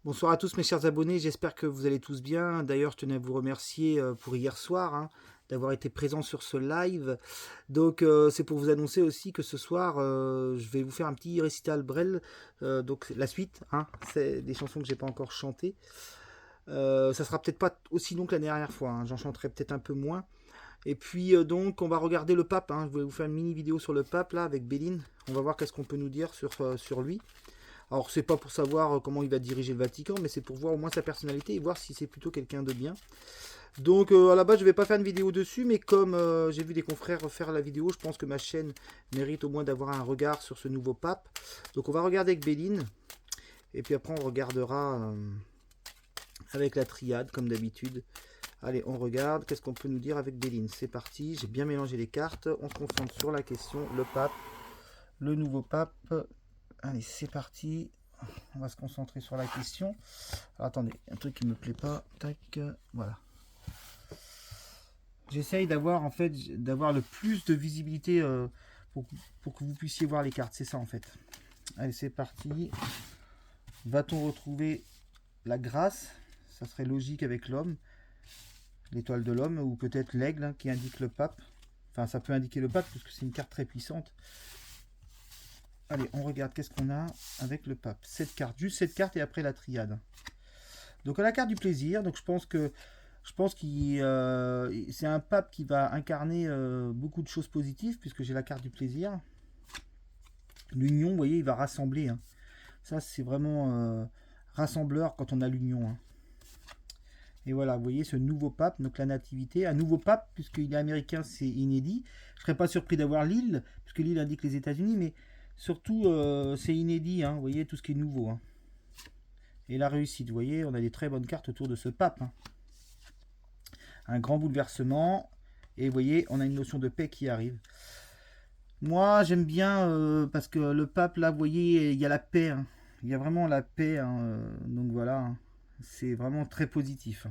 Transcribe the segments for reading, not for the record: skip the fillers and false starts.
Bonsoir à tous mes chers abonnés, j'espère que vous allez tous bien. D'ailleurs, je tenais à vous remercier pour hier soir, d'avoir été présent sur ce live. Donc, c'est pour vous annoncer aussi que ce soir, je vais vous faire un petit récital Brel. Donc, la suite, c'est des chansons que j'ai pas encore chantées. Ça sera peut-être pas aussi long que la dernière fois, j'en chanterai peut-être un peu moins. Et puis, donc, on va regarder le pape. Je voulais vous faire une mini vidéo sur le pape là avec Béline. On va voir qu'est-ce qu'on peut nous dire sur lui. Alors, c'est pas pour savoir comment il va diriger le Vatican, mais c'est pour voir au moins sa personnalité et voir si c'est plutôt quelqu'un de bien. Donc, à la base, je vais pas faire une vidéo dessus, mais comme j'ai vu des confrères faire la vidéo, je pense que ma chaîne mérite au moins d'avoir un regard sur ce nouveau pape. Donc, on va regarder avec Béline, et puis après, on regardera avec la triade, comme d'habitude. Allez, on regarde. Qu'est-ce qu'on peut nous dire avec Béline? C'est parti. J'ai bien mélangé les cartes. On se concentre sur la question. Le pape, le nouveau pape. Allez, c'est parti. On va se concentrer sur la question. Alors, attendez, un truc qui me plaît pas. Tac, voilà. J'essaye d'avoir en fait d'avoir le plus de visibilité pour que vous puissiez voir les cartes. C'est ça en fait. Allez, c'est parti. Va-t-on retrouver la grâce? Ça serait logique avec l'homme, l'étoile de l'homme, ou peut-être l'aigle qui indique le pape. Enfin, ça peut indiquer le pape parce que c'est une carte très puissante. Allez, on regarde qu'est-ce qu'on a avec le pape. Cette carte, juste cette carte et après la triade. Donc, à la carte du plaisir. Donc, je pense que c'est un pape qui va incarner beaucoup de choses positives puisque j'ai la carte du plaisir. L'union, vous voyez, il va rassembler. Ça, c'est vraiment rassembleur quand on a l'union. Et voilà, vous voyez ce nouveau pape, donc la nativité. Un nouveau pape, puisqu'il est américain, c'est inédit. Je ne serais pas surpris d'avoir l'île, puisque l'île indique les États-Unis, mais surtout, c'est inédit. Vous voyez, tout ce qui est nouveau. Et la réussite, vous voyez, on a des très bonnes cartes autour de ce pape. Un grand bouleversement. Et vous voyez, on a une notion de paix qui arrive. Moi, j'aime bien parce que le pape, là, vous voyez, il y a la paix. Il y a vraiment la paix. Donc voilà, c'est vraiment très positif.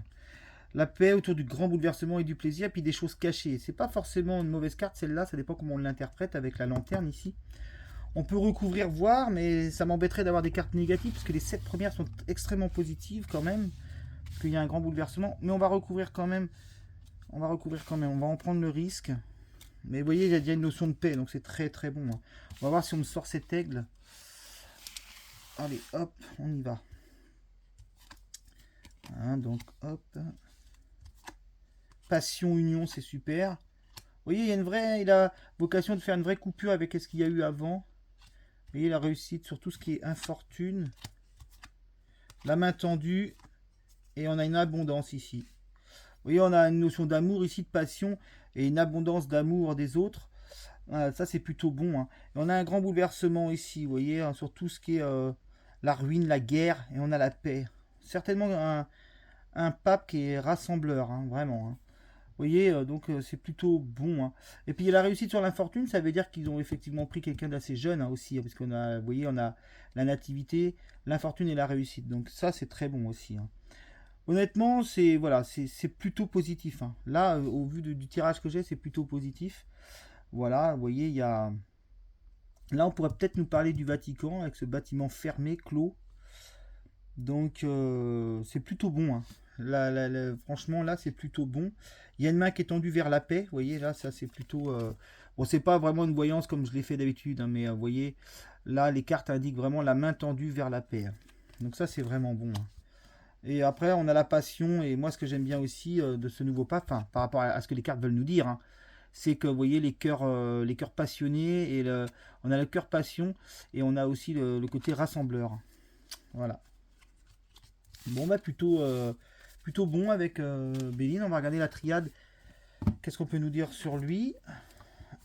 La paix autour du grand bouleversement et du plaisir, puis des choses cachées. C'est pas forcément une mauvaise carte celle-là, ça dépend comment on l'interprète avec la lanterne ici. On peut recouvrir voir, mais ça m'embêterait d'avoir des cartes négatives parce que les 7 premières sont extrêmement positives quand même. Parce qu'il y a un grand bouleversement. Mais on va recouvrir quand même. On va recouvrir quand même. On va en prendre le risque. Mais vous voyez, il y a déjà une notion de paix, donc c'est très très bon. On va voir si on me sort cet aigle. Allez, hop, on y va. Donc, hop. Passion, union, c'est super. Vous voyez, il a vocation de faire une vraie coupure avec ce qu'il y a eu avant. Vous voyez, la réussite sur tout ce qui est infortune. La main tendue. Et on a une abondance ici. Vous voyez, on a une notion d'amour ici, de passion. Et une abondance d'amour des autres. Ça, c'est plutôt bon. Et on a un grand bouleversement ici, vous voyez, sur tout ce qui est la ruine, la guerre. Et on a la paix. Certainement un pape qui est rassembleur, vraiment. Vous voyez, donc c'est plutôt bon. Et puis la réussite sur l'infortune, ça veut dire qu'ils ont effectivement pris quelqu'un d'assez jeune aussi, parce qu'on a, vous voyez, on a la nativité, l'infortune et la réussite. Donc ça, c'est très bon aussi. Honnêtement, c'est voilà, c'est plutôt positif. Là, au vu du tirage que j'ai, c'est plutôt positif. Voilà, vous voyez, il y a. Là, on pourrait peut-être nous parler du Vatican avec ce bâtiment fermé, clos. Donc, c'est plutôt bon. Franchement, là, c'est plutôt bon. Il y a une main qui est tendue vers la paix. Vous voyez, là, ça, c'est plutôt. Bon, c'est pas vraiment une voyance comme je l'ai fait d'habitude, mais vous voyez, là, les cartes indiquent vraiment la main tendue vers la paix. Donc, ça, c'est vraiment bon. Et après, on a la passion. Et moi, ce que j'aime bien aussi de ce nouveau pape, par rapport à ce que les cartes veulent nous dire, c'est que vous voyez les cœurs passionnés. On a le cœur passion. Et on a aussi le côté rassembleur. Voilà. Bon, bah plutôt bon avec Béline. On va regarder la triade. Qu'est-ce qu'on peut nous dire sur lui?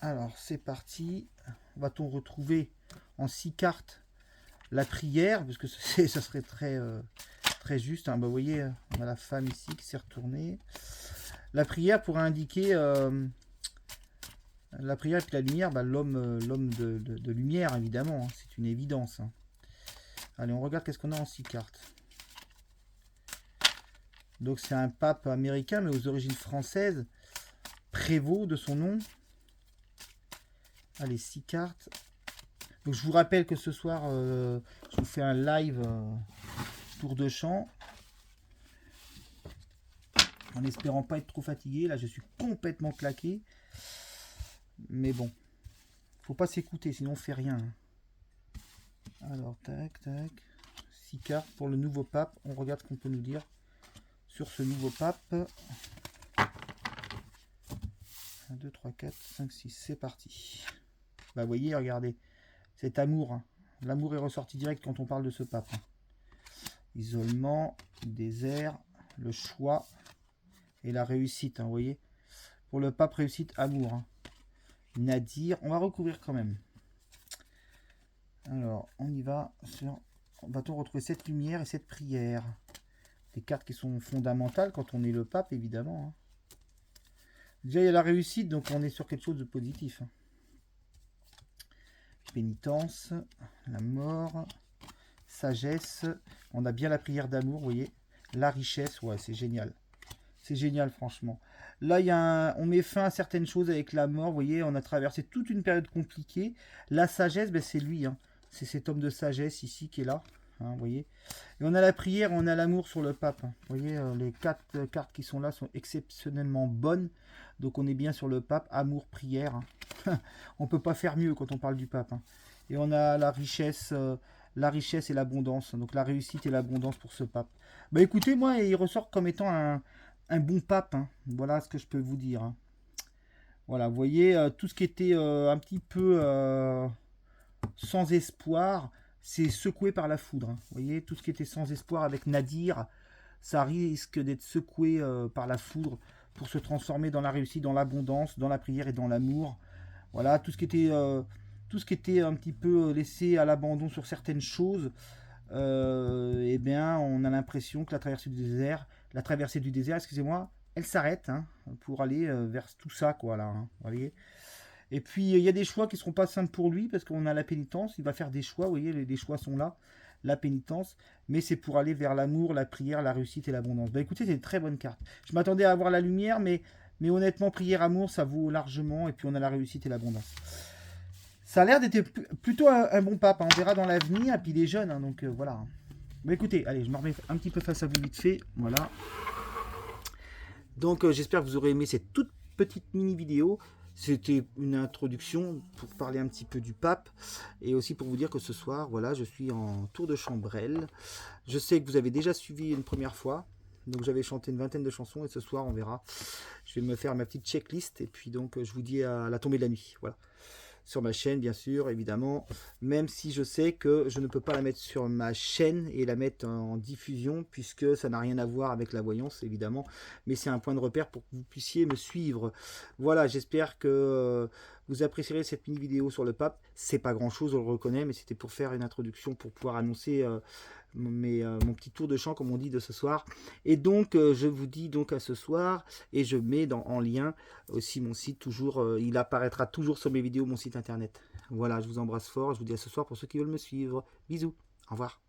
Alors, c'est parti. Va-t-on retrouver en 6 cartes la prière? Parce que ça serait très juste. Bah, vous voyez, on a la femme ici qui s'est retournée. La prière pourrait indiquer la prière et puis la lumière. L'homme de lumière, évidemment. C'est une évidence. Allez, on regarde qu'est-ce qu'on a en 6 cartes. Donc c'est un pape américain mais aux origines françaises. Prévost de son nom. Allez, 6 cartes. Donc je vous rappelle que ce soir, je vous fais un live tour de champ. En espérant pas être trop fatigué. Là, je suis complètement claqué. Mais bon. Faut pas s'écouter, sinon on fait rien. Alors, tac, tac. 6 cartes pour le nouveau pape. On regarde ce qu'on peut nous dire sur ce nouveau pape. 1, 2, 3, 4, 5, 6. C'est parti. Bah, vous voyez, regardez. Cet amour. Hein. L'amour est ressorti direct quand on parle de ce pape. Hein. Isolement, désert, le choix et la réussite. Hein, vous voyez. Pour le pape, réussite, amour. Hein. Nadir. On va recouvrir quand même. Alors, on y va sur... Va-t-on retrouver cette lumière et cette prière? Des cartes qui sont fondamentales quand on est le pape, évidemment. Hein. Déjà, il y a la réussite, donc on est sur quelque chose de positif. Hein. Pénitence, la mort, sagesse. On a bien la prière d'amour, vous voyez. La richesse, ouais, c'est génial. C'est génial, franchement. Là, il y a on met fin à certaines choses avec la mort. Vous voyez, on a traversé toute une période compliquée. La sagesse, ben, c'est lui. Hein. C'est cet homme de sagesse ici qui est là. Hein, vous voyez. Et on a la prière, on a l'amour sur le pape. Hein. Vous voyez, les 4 cartes qui sont là sont exceptionnellement bonnes. Donc, on est bien sur le pape. Amour, prière. Hein. On ne peut pas faire mieux quand on parle du pape. Hein. Et on a la richesse et l'abondance. Donc, la réussite et l'abondance pour ce pape. Bah, écoutez, moi, il ressort comme étant un bon pape. Hein. Voilà ce que je peux vous dire. Hein. Voilà, vous voyez, tout ce qui était un petit peu sans espoir, c'est secoué par la foudre. Hein. Vous voyez, tout ce qui était sans espoir avec Nadir, ça risque d'être secoué par la foudre pour se transformer dans la réussite, dans l'abondance, dans la prière et dans l'amour. Voilà, tout ce qui était un petit peu laissé à l'abandon sur certaines choses, eh bien, on a l'impression que la traversée du désert, excusez-moi, elle s'arrête hein, pour aller vers tout ça, quoi, là. Hein, vous voyez. Et puis, il y a des choix qui ne seront pas simples pour lui, parce qu'on a la pénitence, il va faire des choix, vous voyez, les choix sont là, la pénitence, mais c'est pour aller vers l'amour, la prière, la réussite et l'abondance. Bah écoutez, c'est une très bonne carte. Je m'attendais à avoir la lumière, mais honnêtement, prière, amour, ça vaut largement, et puis on a la réussite et l'abondance. Ça a l'air d'être plutôt un bon pape, hein. On verra dans l'avenir, et puis il est jeune, hein, donc voilà. Bah écoutez, allez, je me remets un petit peu face à vous vite fait, voilà. Donc j'espère que vous aurez aimé cette toute petite mini vidéo. C'était une introduction pour parler un petit peu du pape et aussi pour vous dire que ce soir, voilà, je suis en tour de Chambrel. Je sais que vous avez déjà suivi une première fois, donc j'avais chanté une vingtaine de chansons et ce soir on verra. Je vais me faire ma petite checklist et puis donc je vous dis à la tombée de la nuit, voilà. Sur ma chaîne bien sûr évidemment, même si je sais que je ne peux pas la mettre sur ma chaîne et la mettre en diffusion puisque ça n'a rien à voir avec la voyance évidemment, mais c'est un point de repère pour que vous puissiez me suivre. Voilà, j'espère que vous apprécierez cette mini vidéo sur le pape. C'est pas grand chose, on le reconnaît, mais c'était pour faire une introduction pour pouvoir annoncer mon petit tour de chant comme on dit de ce soir. Et donc je vous dis donc à ce soir et je mets en lien aussi mon site toujours, il apparaîtra toujours sur mes vidéos mon site internet. Voilà, je vous embrasse fort, je vous dis à ce soir pour ceux qui veulent me suivre. Bisous, au revoir.